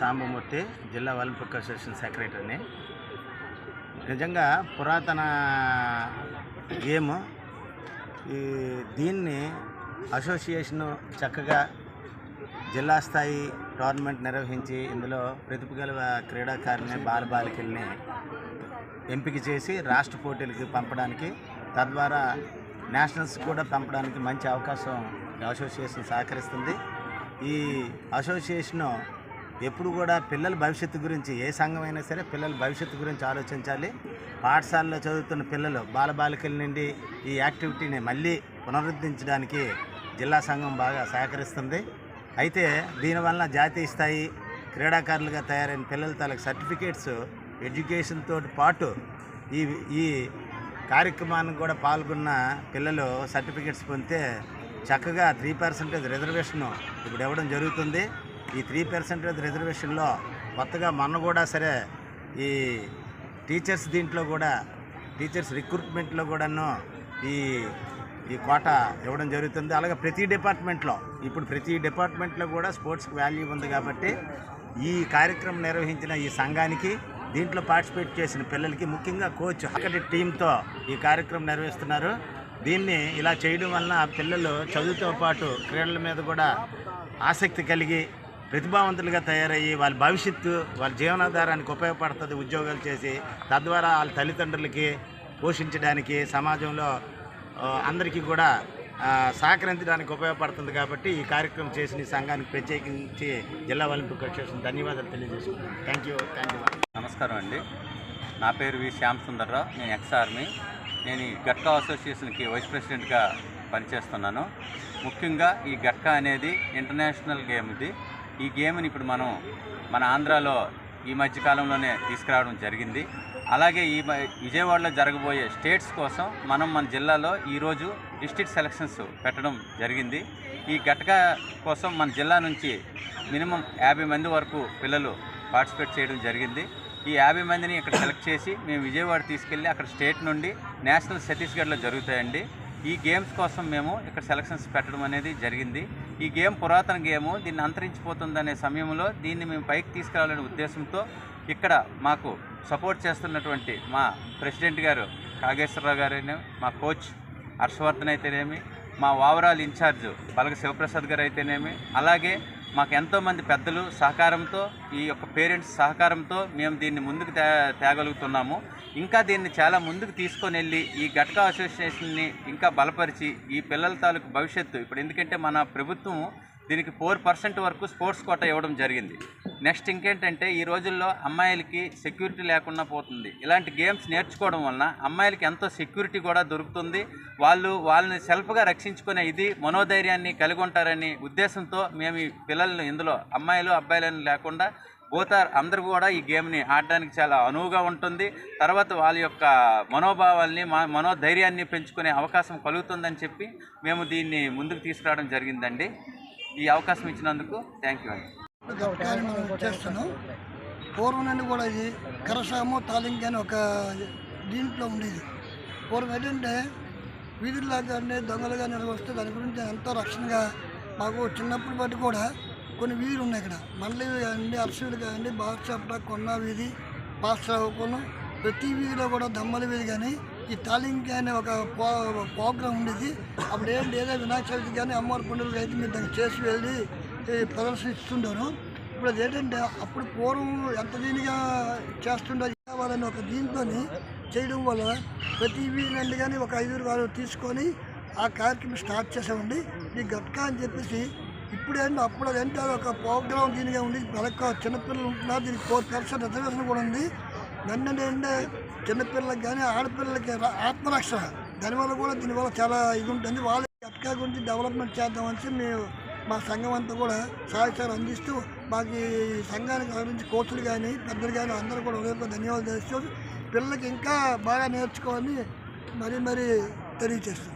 సాంబమూర్తి, జిల్లా Olympic association సెక్రటరీని. నిజంగా పురాతన గేమ్. దీన్ని అసోసియేషను చక్కగా జిల్లా స్థాయి టోర్నమెంట్ నిర్వహించి ఇందులో ప్రతిభ గల క్రీడాకారుని బాలికల్ని ఎంపిక చేసి రాష్ట్ర పోటీలకు పంపడానికి, తద్వారా నేషనల్స్ కూడా పంపడానికి మంచి అవకాశం అసోసియేషన్ సహకరిస్తుంది. ఈ అసోసియేషను ఎప్పుడు కూడా పిల్లల భవిష్యత్తు గురించి, ఏ సంఘం అయినా సరే పిల్లల భవిష్యత్తు గురించి ఆలోచించాలి. పాఠశాలలో చదువుతున్న పిల్లలు బాలికల నుండి ఈ యాక్టివిటీని మళ్ళీ పునరుద్ధరించడానికి జిల్లా సంఘం బాగా సహకరిస్తుంది. అయితే దీనివల్ల జాతీయ స్థాయి క్రీడాకారులుగా తయారైన పిల్లల తాలూకు సర్టిఫికేట్స్, ఎడ్యుకేషన్తో పాటు ఈ కార్యక్రమానికి కూడా పాల్గొన్న పిల్లలు సర్టిఫికేట్స్ పొందితే చక్కగా 3% రిజర్వేషన్ ఇప్పుడు ఇవ్వడం జరుగుతుంది. ఈ 3% రిజర్వేషన్లో కొత్తగా మొన్న కూడా సరే ఈ టీచర్స్ దీంట్లో కూడా టీచర్స్ రిక్రూట్మెంట్లో కూడాను ఈ కోట ఇవ్వడం జరుగుతుంది. అలాగే ప్రతి డిపార్ట్మెంట్లో కూడా స్పోర్ట్స్కి వాల్యూ ఉంది కాబట్టి ఈ కార్యక్రమం నిర్వహించిన ఈ సంఘానికి, దీంట్లో పార్టిసిపేట్ చేసిన పిల్లలకి, ముఖ్యంగా కోచ్ అక్కడి టీంతో ఈ కార్యక్రమం నిర్వహిస్తున్నారు. దీన్ని ఇలా చేయడం వలన పిల్లలు చదువుతో పాటు క్రీడల మీద కూడా ఆసక్తి కలిగి ప్రతిభావంతులుగా తయారయ్యి వాళ్ళ భవిష్యత్తు, వాళ్ళ జీవనాధారానికి ఉపయోగపడుతుంది. ఉద్యోగాలు చేసి తద్వారా వాళ్ళ తల్లిదండ్రులకి పోషించడానికి, సమాజంలో అందరికీ కూడా సహకరించడానికి ఉపయోగపడుతుంది. కాబట్టి ఈ కార్యక్రమం చేసిన ఈ సంఘానికి ప్రత్యేకించి జిల్లా ఒలింపిక్ అసోసియేషన్ ధన్యవాదాలు తెలియజేసుకుంటున్నాను. Thank you. నమస్కారం అండి. నా పేరు వి శ్యామ్ సుందర్రావు. నేను ఎక్స్-ఆర్మీ. నేను ఈ గట్కా అసోసియేషన్కి వైస్ ప్రెసిడెంట్గా పనిచేస్తున్నాను. ముఖ్యంగా ఈ గట్కా అనేది ఇంటర్నేషనల్ గేమ్. ఈ గేమ్ని ఇప్పుడు మన ఆంధ్రాలో ఈ మధ్యకాలంలోనే తీసుకురావడం జరిగింది. అలాగే ఈ విజయవాడలో జరగబోయే స్టేట్స్ కోసం మన జిల్లాలో ఈరోజు డిస్ట్రిక్ట్ సెలక్షన్స్ పెట్టడం జరిగింది. ఈ గట్కా కోసం మన జిల్లా నుంచి మినిమం 50 మంది వరకు పిల్లలు పార్టిసిపేట్ చేయడం జరిగింది. ఈ 50 మందిని ఇక్కడ సెలెక్ట్ చేసి మేము విజయవాడ తీసుకెళ్ళి అక్కడ స్టేట్ నుండి నేషనల్ ఛత్తీస్గఢ్లో జరుగుతాయండి. ఈ గేమ్స్ కోసం మేము ఇక్కడ సెలక్షన్స్ పెట్టడం అనేది జరిగింది. ఈ గేమ్ పురాతన గేము. దీన్ని అంతరించిపోతుందనే సమయంలో దీన్ని మేము పైకి తీసుకురావాలనే ఉద్దేశంతో ఇక్కడ మాకు సపోర్ట్ చేస్తున్నటువంటి మా ప్రెసిడెంట్ గారు కాగేశ్వరరావు గారైనా, మా కోచ్ హర్షవర్ధన్ అయితేనేమి, మా ఓవరాల్ ఇన్ఛార్జ్ బలగ శివప్రసాద్ గారు అయితేనేమి, అలాగే మాకు ఎంతోమంది పెద్దలు సహకారంతో, ఈ యొక్క పేరెంట్స్ సహకారంతో మేము దీన్ని ముందుకు తేగలుగుతున్నాము. ఇంకా దీన్ని చాలా ముందుకు తీసుకొని వెళ్ళి ఈ గట్కా అసోసియేషన్ని ఇంకా బలపరిచి ఈ పిల్లల తాలూకు భవిష్యత్తు, ఇప్పుడు ఎందుకంటే మన ప్రభుత్వం దీనికి 4% వరకు స్పోర్ట్స్ కోట ఇవ్వడం జరిగింది. నెక్స్ట్ ఇంకేంటంటే ఈ రోజుల్లో అమ్మాయిలకి సెక్యూరిటీ లేకుండా పోతుంది. ఇలాంటి గేమ్స్ నేర్చుకోవడం వలన అమ్మాయిలకి ఎంతో సెక్యూరిటీ కూడా దొరుకుతుంది. వాళ్ళని సెల్ఫ్గా రక్షించుకునే మనోధైర్యాన్ని కలిగి ఉంటారని ఉద్దేశంతో మేము ఈ పిల్లల్ని ఇందులో అమ్మాయిలు అబ్బాయిలని లేకుండా అందరూ కూడా ఈ గేమ్ని ఆడడానికి చాలా అనువుగా ఉంటుంది. తర్వాత వాళ్ళ యొక్క మనోభావాల్ని, మనోధైర్యాన్ని పెంచుకునే అవకాశం కలుగుతుందని చెప్పి మేము దీన్ని ముందుకు తీసుకురావడం జరిగిందండి. ఈ అవకాశం ఇచ్చినందుకు థ్యాంక్ యూ అండి. చేస్తున్నాం. పూర్వం నుండి కూడా ఇది కరసాము తాలింగ్ అని ఒక దీంట్లో ఉండేది. పూర్వం ఏంటంటే వీధుల్లో కానీ దొంగలు కానీ వస్తే దాని గురించి ఎంతో రక్షణగా మాకు చిన్నప్పుడు బట్టి కూడా కొన్ని వీధులు ఉన్నాయి. ఇక్కడ మండలి కానివ్వండి, అరసీలు కానివ్వండి, బాద్షాపేట, కొన్నా వీధి, పాస్ట్రావుకోను, ప్రతి వీధిలో కూడా దమ్మల వీధి కానీ ఈ తాలింగ్ అనే ఒక ప్రోగ్రాం ఉండేది. అప్పుడు ఏంటి, ఏదో వినాయక చవితి కానీ అమ్మవారి పండుగలు అయితే మీరు దాన్ని చేసి వెళ్ళి ప్రదర్శిస్తుంటారు. ఇప్పుడు అది ఏంటంటే అప్పుడు పూర్వం ఎంత దీనిగా చేస్తుండో కావాలని ఒక దీంతో చేయడం వల్ల ప్రతి వీధి కానీ ఒక 5 తీసుకొని ఆ కార్యక్రమం స్టార్ట్ చేసామండి. ఈ గట్కా అని చెప్పేసి ఇప్పుడు ఏంటో అప్పుడు అదేంటే ఒక ప్రోగ్రాం దీనిగా ఉంది. వాళ్ళకి చిన్నపిల్లలు ఉంటున్నారు. దీనికి 4% రిజర్వేషన్ కూడా ఉంది. దాన్ని ఏంటంటే చిన్నపిల్లలకి కానీ ఆడపిల్లలకి ఆత్మరక్షణ, దానివల్ల కూడా దీనివల్ల చాలా ఇది ఉంటుంది. వాళ్ళకి గట్కా గురించి డెవలప్మెంట్ చేద్దామని మేము మా సంఘం అంతా కూడా సహాయకాలు అందిస్తూ మాకు ఈ సంఘానికి గురించి కోచ్లు కానీ పెద్దలు కానీ అందరూ కూడా ఉదయం ధన్యవాదాలు తెలుస్తూ పిల్లలకి ఇంకా బాగా నేర్చుకోవాలని మరీ తెలియజేస్తాం.